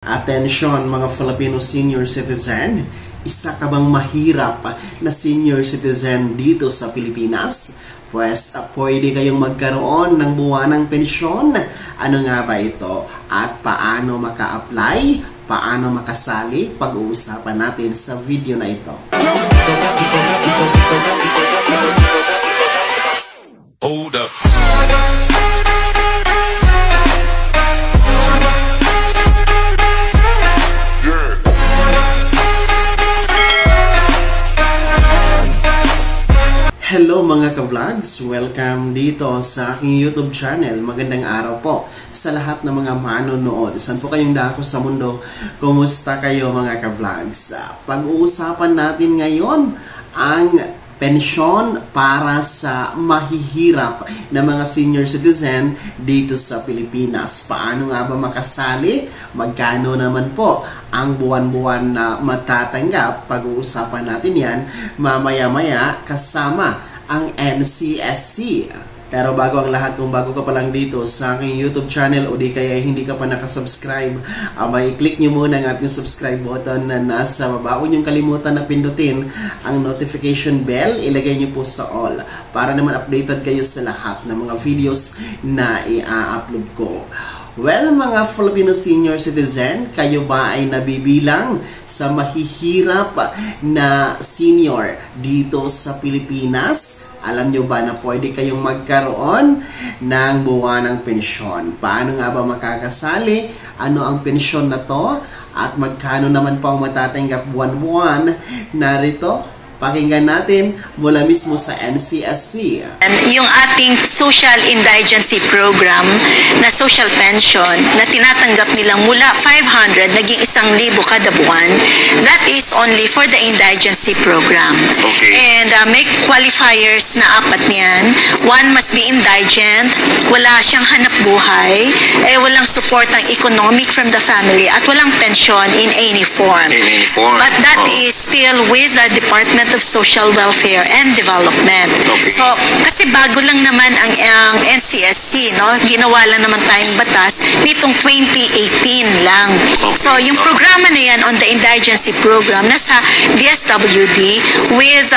Atensyon mga Filipino senior citizen, isa ka bang mahirap na senior citizen dito sa Pilipinas? Pues pwede kayong magkaroon ng buwanang pensyon. Ano nga ba ito? At paano maka-apply? Paano makasali? Pag-uusapan natin sa video na ito. Hold up. Hello mga ka-vlogs! Welcome dito sa aking YouTube channel. Magandang araw po sa lahat ng mga manonood. Saan po kayong dako sa mundo? Kumusta kayo mga ka-vlogs? Pag-uusapan natin ngayon ang pensyon para sa mahihirap na mga senior citizen dito sa Pilipinas. Paano nga ba makasali? Magkano naman po ang buwan-buwan na matatanggap? Pag-uusapan natin yan mamaya-maya kasama ang NCSC. Pero bago ang lahat, kung bago ka pa lang dito sa aking YouTube channel o di kaya hindi ka pa nakasubscribe, may click nyo muna ang ating subscribe button na nasa baba. Huwag niyong kalimutan na pindutin ang notification bell. Ilagay nyo po sa all para naman updated kayo sa lahat ng mga videos na i-upload ko. Well, mga Filipino senior citizen, kayo ba ay nabibilang sa mahihirap na senior dito sa Pilipinas? Alam nyo ba na pwede kayong magkaroon ng buwanang pensyon? Paano nga ba makakasali? Ano ang pensyon na to? At magkano naman po ang matatanggap buwan-buwan? Narito, pakinggan natin mula mismo sa NCSC. Yung ating social indigency program na social pension na tinatanggap nilang mula 500 naging 1,000 kada buwan, that is only for the indigency program. Okay. And may qualifiers na 4 niyan. One must be indigent, wala siyang hanap buhay, walang support ng economic from the family, at walang pension in any form. In any form. But that is still with the Department of Social Welfare and Development. Okay. So, kasi bago lang naman ang NCSC, no? Ginawa lang naman tayong batas nitong 2018 lang. Okay. So, yung programa na yan on the indigency program nasa DSWD with,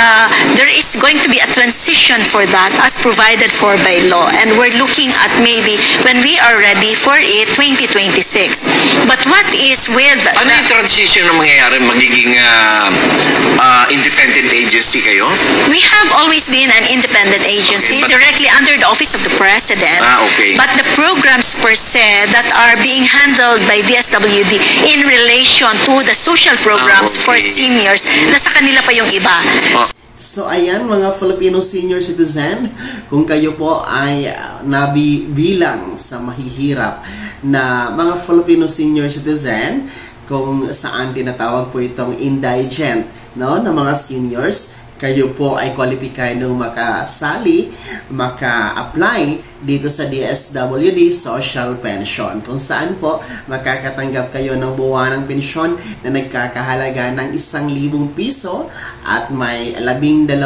there is going to be a transition for that as provided for by law. And we're looking at maybe when we are ready for it, 2026. But what is with... Ano yung transition na mangyayari? Magiging independent agency kayo? We have always been an independent agency, Okay, directly under the Office of the President. Okay. But the programs per se that are being handled by DSWD in relation to the social programs for Okay. seniors, nasa kanila pa yung iba. So ayan mga Filipino senior citizen, kung kayo po ay nabibilang sa mahihirap na mga Filipino senior citizen, kung saan tinatawag po itong indigent, no, na mga seniors, kayo po ay kwalipikadong makasali, maka-apply dito sa DSWD Social Pension, kung saan po makakatanggap kayo ng buwanang pensyon na nagkakahalaga ng 1,000 piso at may 12,000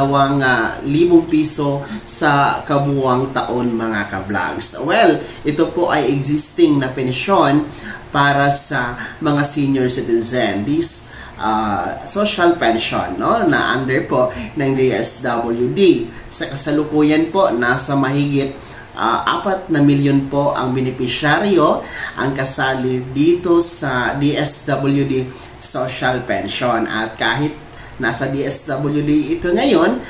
piso sa kabuwang taon mga ka-vlogs. Well, ito po ay existing na pensyon para sa mga senior citizen. This social pension, no, na under po ng DSWD. Sa kasalukuyan po, nasa mahigit 4 na milyon po ang benepisyaryo ang kasali dito sa DSWD social pension. At kahit nasa DSWD ito ngayon,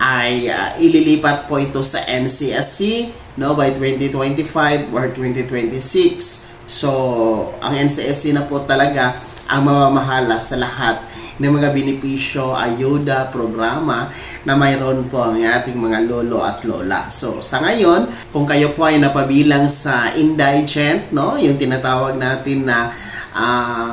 ay ililipat po ito sa NCSC, no, by 2025 or 2026. So, ang NCSC na po talaga ang mamamahala sa lahat ng mga benepisyo, ayuda, programa na mayroon po ang ating mga lolo at lola. So, sa ngayon, kung kayo po ay napabilang sa indigent, no, yung tinatawag natin na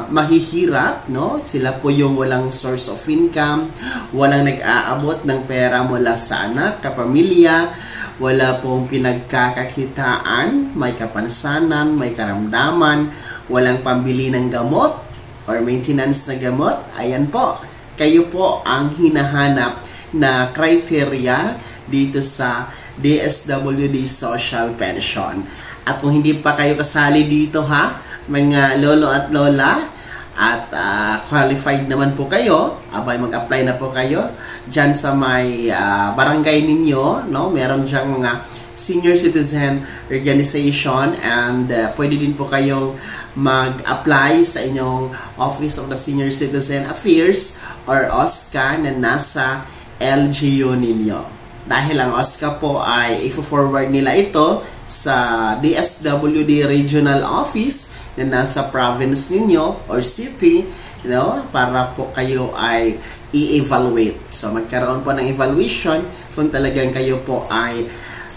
mahihirap, no, sila po yung walang source of income, walang nag-aabot ng pera mula sa anak, kapamilya, wala pong pinagkakakitaan, may kapansanan, may karamdaman, walang pambili ng gamot or maintenance na gamot. Ayan po, kayo po ang hinahanap na criteria dito sa DSWD Social Pension. At kung hindi pa kayo kasali dito ha, mga lolo at lola at qualified naman po kayo, abay mag-apply na po kayo dyan sa may barangay ninyo, no? Meron dyang mga senior citizen organization and pwede din po kayong mag-apply sa inyong Office of the Senior Citizen Affairs or OSCA na nasa LGU ninyo. Dahil ang OSCA po ay i-forward nila ito sa DSWD Regional Office na nasa province ninyo or city, para po kayo ay i-evaluate. So magkaroon po ng evaluation kung talagang kayo po ay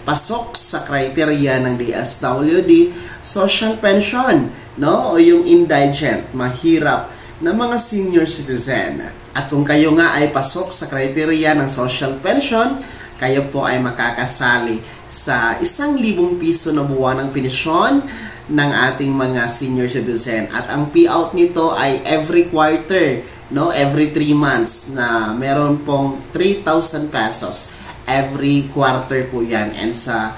pasok sa criteria ng DSWD social pension, o yung indigent, mahirap na mga senior citizen. At kung kayo nga ay pasok sa criteria ng social pension, kayo po ay makakasali sa 1,000 piso na buwanang pensyon ng ating mga senior citizen. At ang payout nito ay every quarter, every 3 months, na meron pong 3,000 pesos. Every quarter po yan. And sa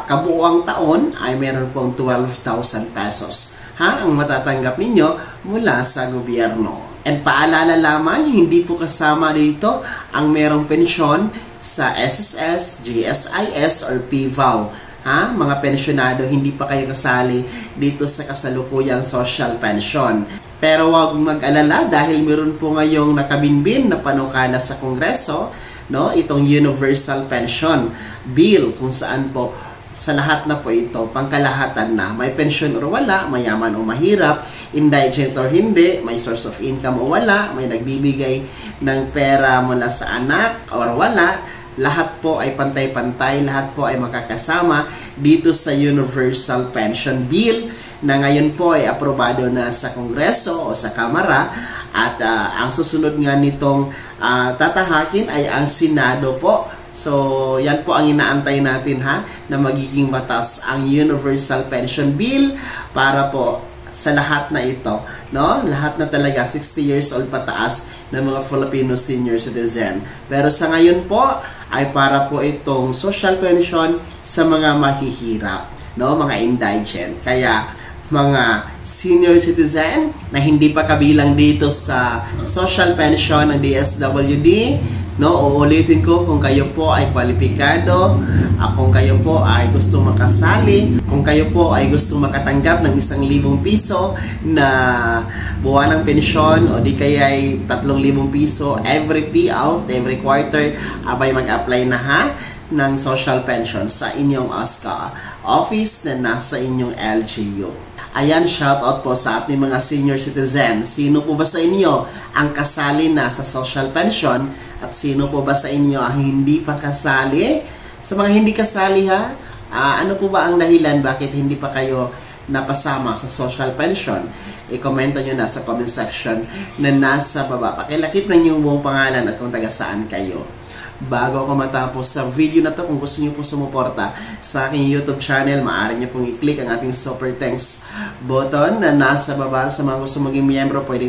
kabuuang taon ay meron pong 12,000 pesos. Ang matatanggap ninyo mula sa gobyerno. And paalala lamang, hindi po kasama dito ang merong pensyon sa SSS, GSIS, or PVAW. Mga pensyonado, hindi pa kayo kasali dito sa kasalukuyang social pension. Pero huwag mag-alala dahil meron po ngayong nakabinbin na panukala sa Kongreso, itong Universal Pension Bill, kung saan po sa lahat na po ito, pangkalahatan na, may pension or wala, mayaman o mahirap, indigent or hindi, may source of income o wala, may nagbibigay ng pera mula sa anak or wala, lahat po ay pantay-pantay, lahat po ay makakasama dito sa Universal Pension Bill na ngayon po ay aprobado na sa Kongreso o sa Kamara. At ang susunod nga nitong tatahakin ay ang Senado po. So, yan po ang inaantay natin na magiging batas ang Universal Pension Bill para po sa lahat na ito, lahat na talaga 60 years old pataas ng mga Filipino senior citizen. Pero sa ngayon po ay para po itong social pension sa mga mahihirap, mga indigent. Kaya mga senior citizen na hindi pa kabilang dito sa social pension ng DSWD, uulitin ko, kung kayo po ay kwalipikado, kung kayo po ay gusto makasali, kung kayo po ay gusto makatanggap ng 1,000 piso na buwanang pensyon o di kaya ay 3,000 piso every payout, every quarter, abay mag-apply na ng social pension sa inyong OSCA office na nasa inyong LGU. Ayan, shoutout po sa ating mga senior citizen. Sino po ba sa inyo ang kasali na sa social pension? At sino po ba sa inyo ang hindi pa kasali? Sa mga hindi kasali ano po ba ang dahilan bakit hindi pa kayo napasama sa social pension? I-komento nyo na sa comment section na nasa baba. Pakilakip na yung buong pangalan at kung taga saan kayo. Bago ako matapos sa video na to, kung gusto niyo po sumuporta sa aking YouTube channel, maaari niyo pong i-click ang ating super thanks button na nasa baba. Sa mga gusto maging miyembro, pwede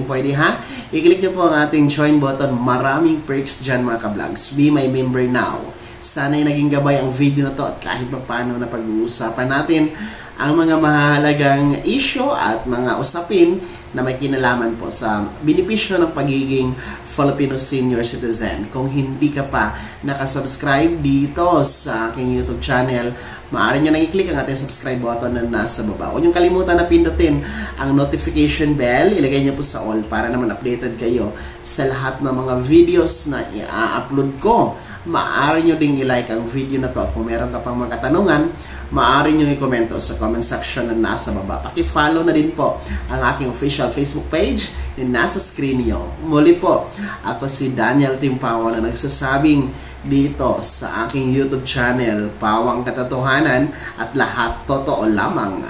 i-click niyo po ang ating join button. Maraming perks dyan mga ka-vlogs. Be my member now. Sana'y naging gabay ang video na to at kahit paano na pag-uusapan natin ang mga mahalagang issue at mga usapin na may kinalaman po sa benepisyo ng pagiging Filipino senior citizen. Kung hindi ka pa nakasubscribe dito sa aking YouTube channel, maaari nyo nang i-click ang ating subscribe button na nasa baba. Huwag nyo kalimutan na pindutin ang notification bell. Ilagay nyo po sa all para naman updated kayo sa lahat ng mga videos na i-upload ko. Maaari nyo ding i-like ang video na to. Kung meron ka pang mga katanungan, maaari nyo i-komento sa comment section na nasa baba. Paki-follow na din po ang aking official Facebook page na nasa screen nyo. Muli po, ako si Daniel Timpawa na nagsasabing dito sa aking YouTube channel, Pawang Katotohanan at lahat totoo lamang.